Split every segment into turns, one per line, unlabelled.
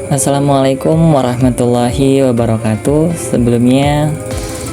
Assalamualaikum warahmatullahi wabarakatuh. Sebelumnya,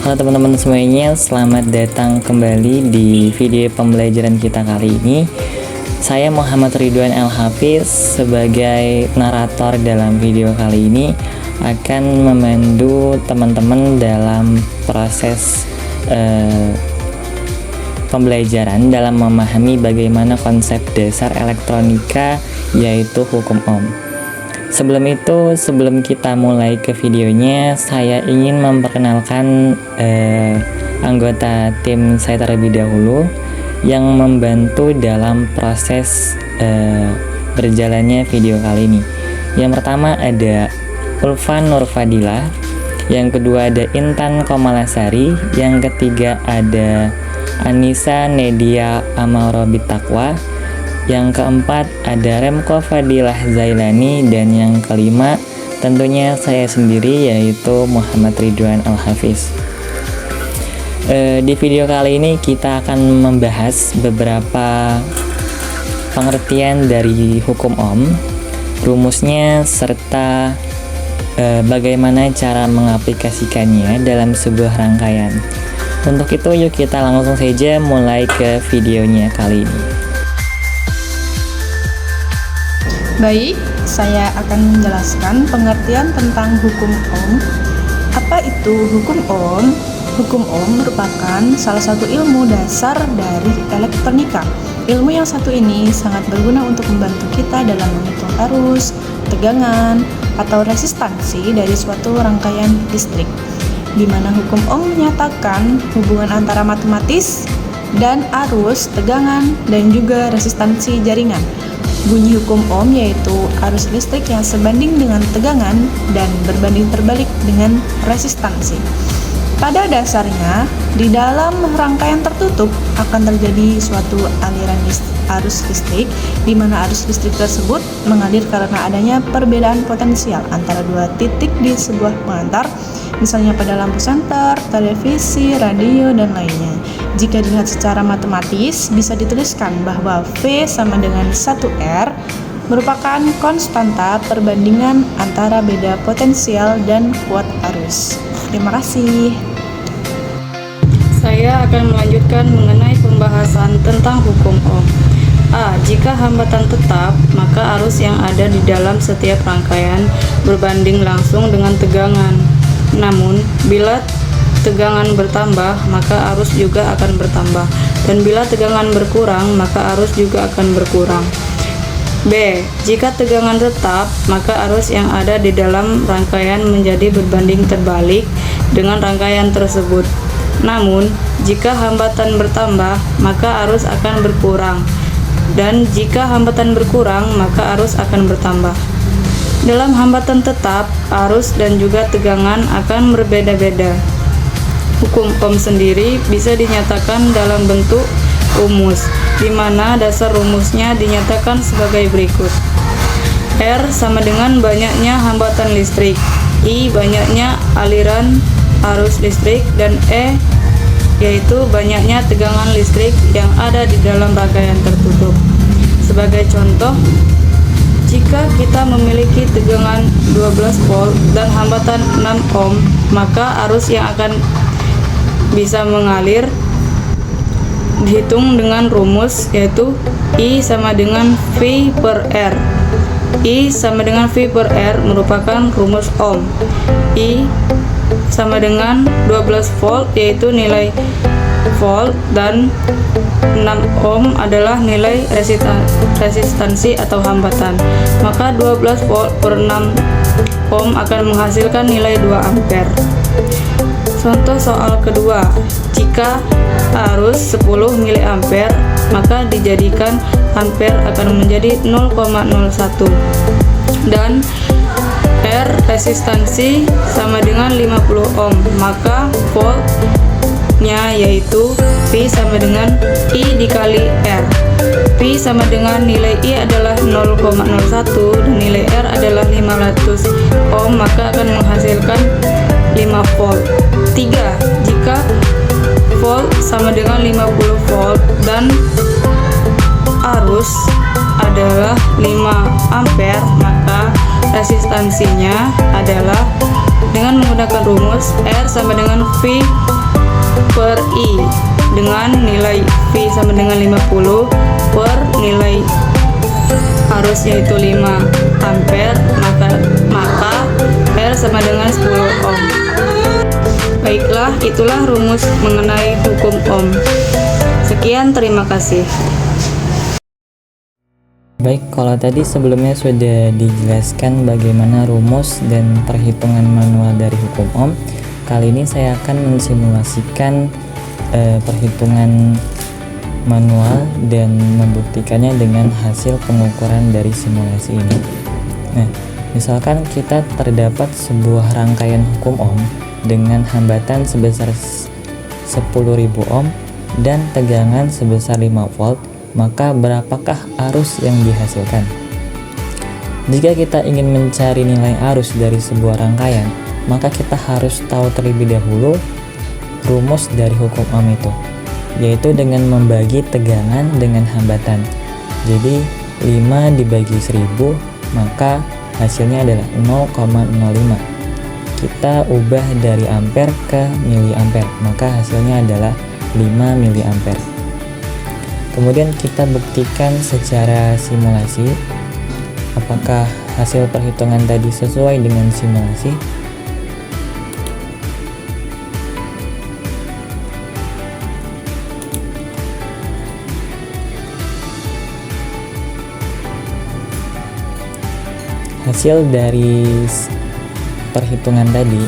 halo teman-teman semuanya, selamat datang kembali di video pembelajaran kita kali ini. Saya Muhammad Ridwan Al-Hafiz sebagai narator dalam video kali ini akan memandu teman-teman dalam proses pembelajaran dalam memahami bagaimana konsep dasar elektronika, yaitu hukum Ohm. Sebelum kita mulai ke videonya, saya ingin memperkenalkan anggota tim saya terlebih dahulu yang membantu dalam proses berjalannya video kali ini. Yang pertama ada Ulfa Nurfadilah, yang kedua ada Intan Komalasari, yang ketiga ada Anissa Nedia Amarobitaqwa, yang keempat ada Remko Fadilah Zailani, dan yang kelima tentunya saya sendiri, yaitu Muhammad Ridwan Al-Hafiz. Di video kali ini kita akan membahas beberapa pengertian dari hukum Ohm, rumusnya, serta bagaimana cara mengaplikasikannya dalam sebuah rangkaian. Untuk itu yuk kita langsung saja mulai ke videonya kali ini.
Baik, saya akan menjelaskan pengertian tentang hukum Ohm. Apa itu hukum Ohm? Hukum Ohm merupakan salah satu ilmu dasar dari elektronika. Ilmu yang satu ini sangat berguna untuk membantu kita dalam menghitung arus, tegangan, atau resistansi dari suatu rangkaian listrik, di mana hukum Ohm menyatakan hubungan antara matematis dan arus, tegangan, dan juga resistansi jaringan. Bunyi hukum Ohm yaitu arus listrik yang sebanding dengan tegangan dan berbanding terbalik dengan resistansi. Pada dasarnya, di dalam rangkaian tertutup akan terjadi suatu aliran arus listrik, di mana arus listrik tersebut mengalir karena adanya perbedaan potensial antara dua titik di sebuah pengantar, misalnya pada lampu senter, televisi, radio, dan lainnya. Jika dilihat secara matematis, bisa dituliskan bahwa V sama dengan 1R merupakan konstanta perbandingan antara beda potensial dan kuat arus. Terima kasih.
Saya akan melanjutkan mengenai pembahasan tentang hukum Ohm. A. Jika hambatan tetap, maka arus yang ada di dalam setiap rangkaian berbanding langsung dengan tegangan. Namun, bila tegangan bertambah, maka arus juga akan bertambah, dan bila tegangan berkurang, maka arus juga akan berkurang. B. Jika tegangan tetap, maka arus yang ada di dalam rangkaian menjadi berbanding terbalik dengan rangkaian tersebut. Namun, jika hambatan bertambah, maka arus akan berkurang, dan jika hambatan berkurang, maka arus akan bertambah. Dalam hambatan tetap, arus dan juga tegangan akan berbeda-beda. Hukum Ohm sendiri bisa dinyatakan dalam bentuk rumus, di mana dasar rumusnya dinyatakan sebagai berikut. R sama dengan banyaknya hambatan listrik, I banyaknya aliran arus listrik, dan E yaitu banyaknya tegangan listrik yang ada di dalam rangkaian tertutup. Sebagai contoh, jika kita memiliki tegangan 12 volt dan hambatan 6 ohm, maka arus yang akan bisa mengalir dihitung dengan rumus, yaitu I sama dengan V per R. I sama dengan V per R merupakan rumus Ohm. I sama dengan 12 volt yaitu nilai volt, dan 6 ohm adalah nilai resistansi atau hambatan. Maka 12 volt per 6 ohm akan menghasilkan nilai 2 ampere. Contoh soal kedua, jika arus 10 mA, maka dijadikan ampere akan menjadi 0,01, dan R resistansi sama dengan 50 ohm, maka voltnya yaitu V sama dengan I dikali R. V sama dengan nilai I adalah 0,01 dan nilai R adalah 500 ohm, maka akan menghasilkan 5 volt. 3. Jika volt sama dengan 50 volt dan arus adalah 5 ampere, maka Resistansinya adalah dengan menggunakan rumus R sama dengan V per I dengan nilai V sama dengan 50 per nilai arus yaitu 5 ampere, maka R sama dengan 10 ohm. Baiklah, itulah rumus mengenai hukum ohm. Sekian, terima kasih.
Baik, kalau tadi sebelumnya sudah dijelaskan bagaimana rumus dan perhitungan manual dari hukum ohm, kali ini saya akan mensimulasikan perhitungan manual dan membuktikannya dengan hasil pengukuran dari simulasi ini. Nah, misalkan kita terdapat sebuah rangkaian hukum ohm dengan hambatan sebesar 10.000 ohm dan tegangan sebesar 5 volt, maka berapakah arus yang dihasilkan? Jika kita ingin mencari nilai arus dari sebuah rangkaian, maka kita harus tahu terlebih dahulu rumus dari hukum ohm itu, yaitu dengan membagi tegangan dengan hambatan. Jadi 5 dibagi 1000, maka hasilnya adalah 0,05. Kita ubah dari ampere ke miliampere, maka hasilnya adalah 5 miliampere. Kemudian kita buktikan secara simulasi apakah hasil perhitungan tadi sesuai dengan simulasi. Hasil dari perhitungan tadi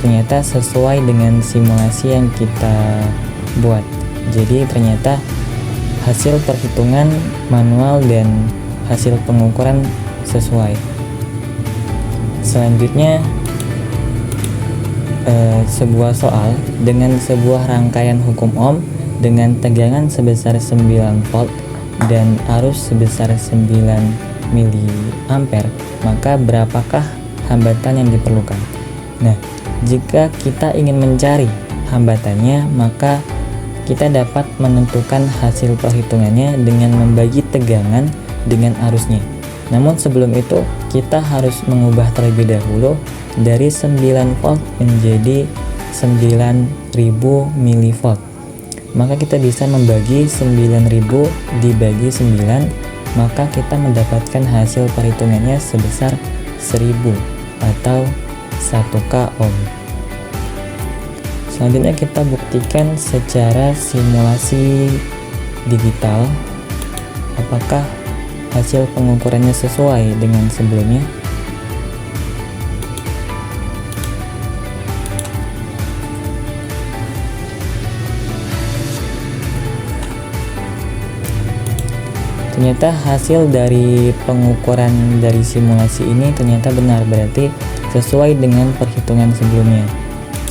ternyata sesuai dengan simulasi yang kita buat. Jadi ternyata hasil perhitungan manual dan hasil pengukuran sesuai. Selanjutnya sebuah soal dengan sebuah rangkaian hukum ohm dengan tegangan sebesar 9 volt dan arus sebesar 9 miliampere, maka berapakah hambatan yang diperlukan? Nah, jika kita ingin mencari hambatannya, maka kita dapat menentukan hasil perhitungannya dengan membagi tegangan dengan arusnya. Namun sebelum itu, kita harus mengubah terlebih dahulu dari 9 volt menjadi 9.000 milivolt. Maka kita bisa membagi 9.000 dibagi 9, maka kita mendapatkan hasil perhitungannya sebesar 1000 atau 1K ohm. Selanjutnya kita buktikan secara simulasi digital apakah hasil pengukurannya sesuai dengan sebelumnya. Ternyata hasil dari pengukuran dari simulasi ini ternyata benar, berarti sesuai dengan perhitungan sebelumnya.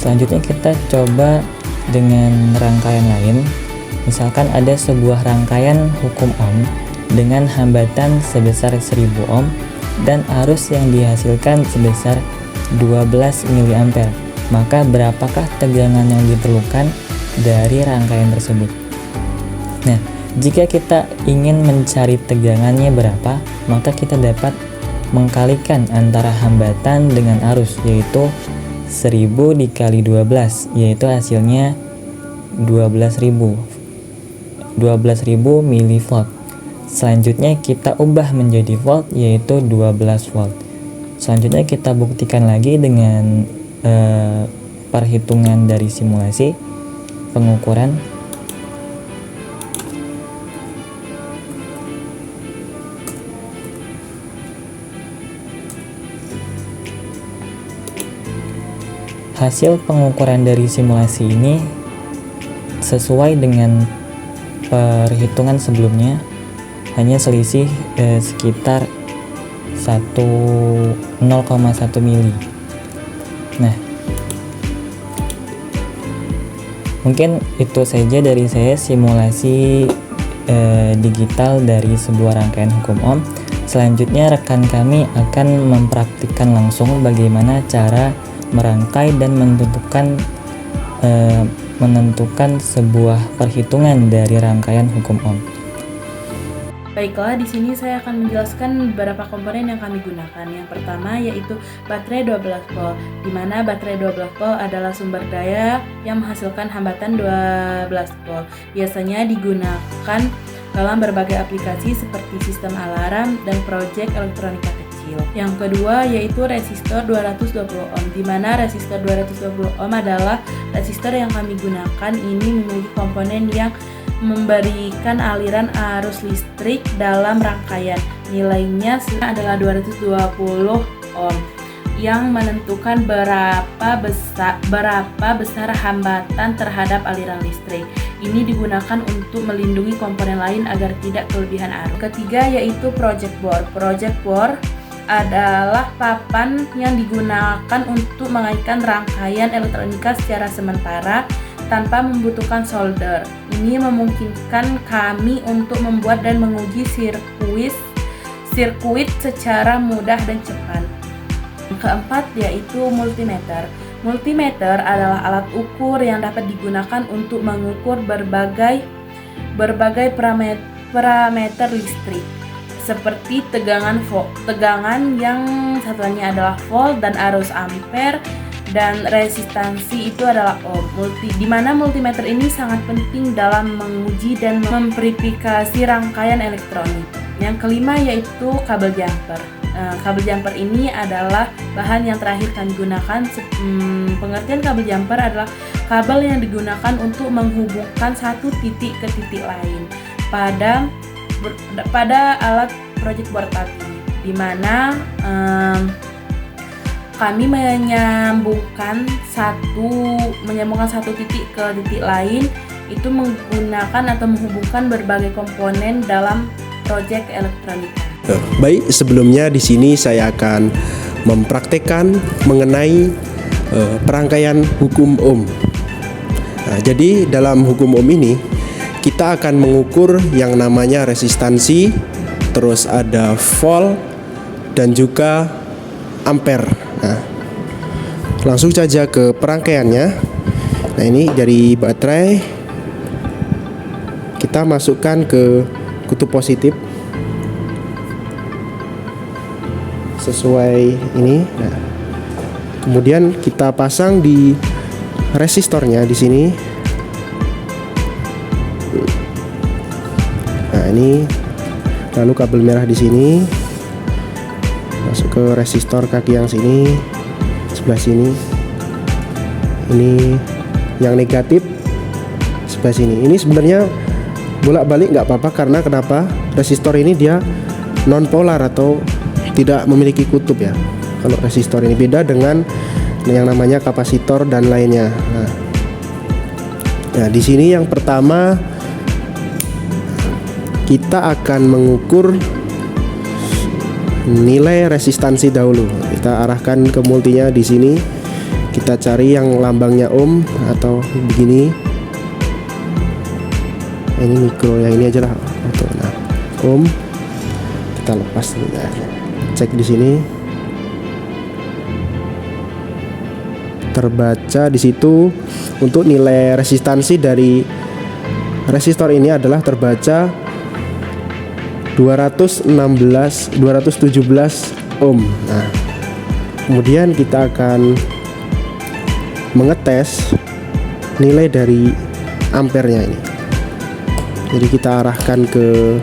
Selanjutnya kita coba dengan rangkaian lain. Misalkan ada sebuah rangkaian hukum ohm dengan hambatan sebesar 1000 ohm dan arus yang dihasilkan sebesar 12 miliampere. Maka berapakah tegangan yang diperlukan dari rangkaian tersebut? Nah, jika kita ingin mencari tegangannya berapa, maka kita dapat mengkalikan antara hambatan dengan arus, yaitu 1000 dikali 12, yaitu hasilnya 12.000 milivolt. Selanjutnya kita ubah menjadi volt, yaitu 12 volt. Selanjutnya kita buktikan lagi dengan perhitungan dari simulasi pengukuran. Hasil pengukuran dari simulasi ini sesuai dengan perhitungan sebelumnya, hanya selisih sekitar 0,1 mili. Nah, mungkin itu saja dari saya simulasi digital dari sebuah rangkaian hukum ohm. Selanjutnya rekan kami akan mempraktikkan langsung bagaimana cara merangkai dan menentukan sebuah perhitungan dari rangkaian hukum ohm.
Baiklah, di sini saya akan menjelaskan beberapa komponen yang kami gunakan. Yang pertama yaitu baterai 12 volt, di mana baterai 12 volt adalah sumber daya yang menghasilkan hambatan 12 volt. Biasanya digunakan dalam berbagai aplikasi seperti sistem alarm dan proyek elektronika kecil. Yang kedua yaitu resistor 220 ohm, di mana resistor 220 ohm adalah resistor yang kami gunakan ini memiliki komponen yang memberikan aliran arus listrik dalam rangkaian. Nilainya adalah 220 ohm yang menentukan berapa besar hambatan terhadap aliran listrik. Ini digunakan untuk melindungi komponen lain agar tidak kelebihan arus. Ketiga yaitu project board. Project board adalah papan yang digunakan untuk mengaitkan rangkaian elektronika secara sementara tanpa membutuhkan solder. Ini memungkinkan kami untuk membuat dan menguji sirkuit secara mudah dan cepat. Keempat yaitu multimeter. Multimeter adalah alat ukur yang dapat digunakan untuk mengukur berbagai parameter listrik seperti tegangan yang satuannya adalah volt dan arus ampere, dan resistansi itu adalah ohm. Di mana multimeter ini sangat penting dalam menguji dan memverifikasi rangkaian elektronik. Yang kelima yaitu kabel jumper. Kabel jumper ini adalah bahan yang terakhir kami gunakan. Pengertian kabel jumper adalah kabel yang digunakan untuk menghubungkan satu titik ke titik lain pada alat project board tadi, di mana kami menyambungkan satu titik ke titik lain itu menggunakan atau menghubungkan berbagai komponen dalam proyek elektronika.
Baik, sebelumnya di sini saya akan mempraktekkan mengenai perangkaian hukum Ohm. Nah, jadi dalam hukum Ohm ini kita akan mengukur yang namanya resistansi, terus ada volt dan juga ampere. Nah, langsung saja ke perangkaiannya. Nah, ini dari baterai kita masukkan ke kutub positif sesuai ini. Nah, kemudian kita pasang di resistornya di sini. Nah, ini lalu kabel merah di sini masuk ke resistor kaki yang sini, sebelah sini. Ini yang negatif sebelah sini. Ini sebenarnya bolak-balik nggak apa-apa, karena kenapa? Resistor ini dia non polar atau tidak memiliki kutub ya. Kalau resistor ini beda dengan yang namanya kapasitor dan lainnya. Nah, di sini yang pertama kita akan mengukur nilai resistansi dahulu. Kita arahkan ke multinya di sini. Kita cari yang lambangnya ohm atau begini. Ini mikro, yang ini aja lah. Nah, ohm kita lepas. Nah, cek di sini. Terbaca di situ untuk nilai resistansi dari resistor ini adalah terbaca 217 ohm. Nah, kemudian kita akan mengetes nilai dari ampernya ini. Jadi kita arahkan ke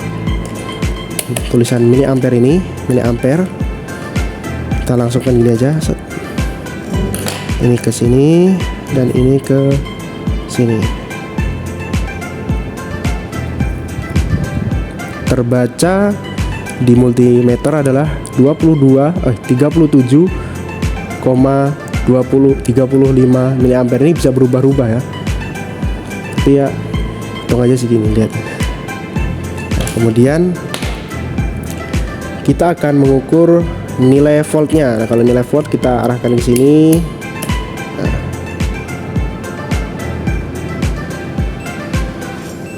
tulisan mili ampere ini, mili ampere. Kita langsungkan gini aja. Ini ke sini dan ini ke sini. Terbaca di multimeter adalah 37,35 mA. Ini bisa berubah-ubah ya. Tapi ya hitung aja segini, lihat. Nah, kemudian kita akan mengukur nilai voltnya. Nah, kalau nilai volt kita arahkan ke sini. Nah,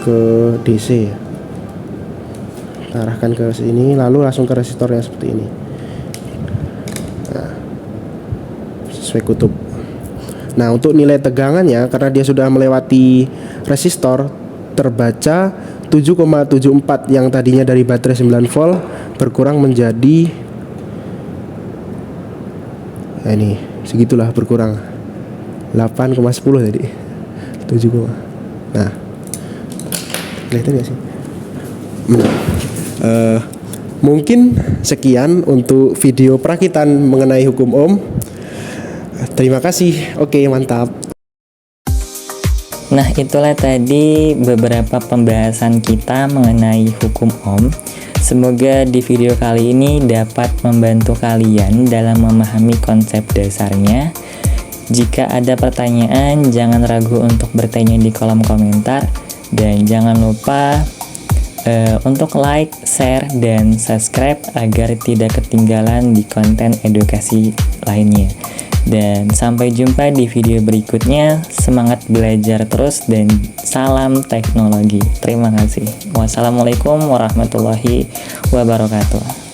ke DC. Kita arahkan ke sini, lalu langsung ke resistornya seperti ini. Nah, sesuai kutub. Nah, untuk nilai tegangannya, karena dia sudah melewati resistor, terbaca 7,74 yang tadinya dari baterai 9 volt berkurang menjadi ini segitulah, berkurang 8,10 tadi 7, nah kelihatan gak sih? Mungkin sekian untuk video perakitan mengenai hukum Ohm. Terima kasih. Oke, mantap.
Nah, itulah tadi beberapa pembahasan kita mengenai hukum Ohm. Semoga di video kali ini dapat membantu kalian dalam memahami konsep dasarnya. Jika ada pertanyaan, jangan ragu untuk bertanya di kolom komentar. Dan jangan lupa untuk like, share, dan subscribe agar tidak ketinggalan di konten edukasi lainnya. Dan sampai jumpa di video berikutnya. Semangat belajar terus dan salam teknologi. Terima kasih. Wassalamualaikum warahmatullahi wabarakatuh.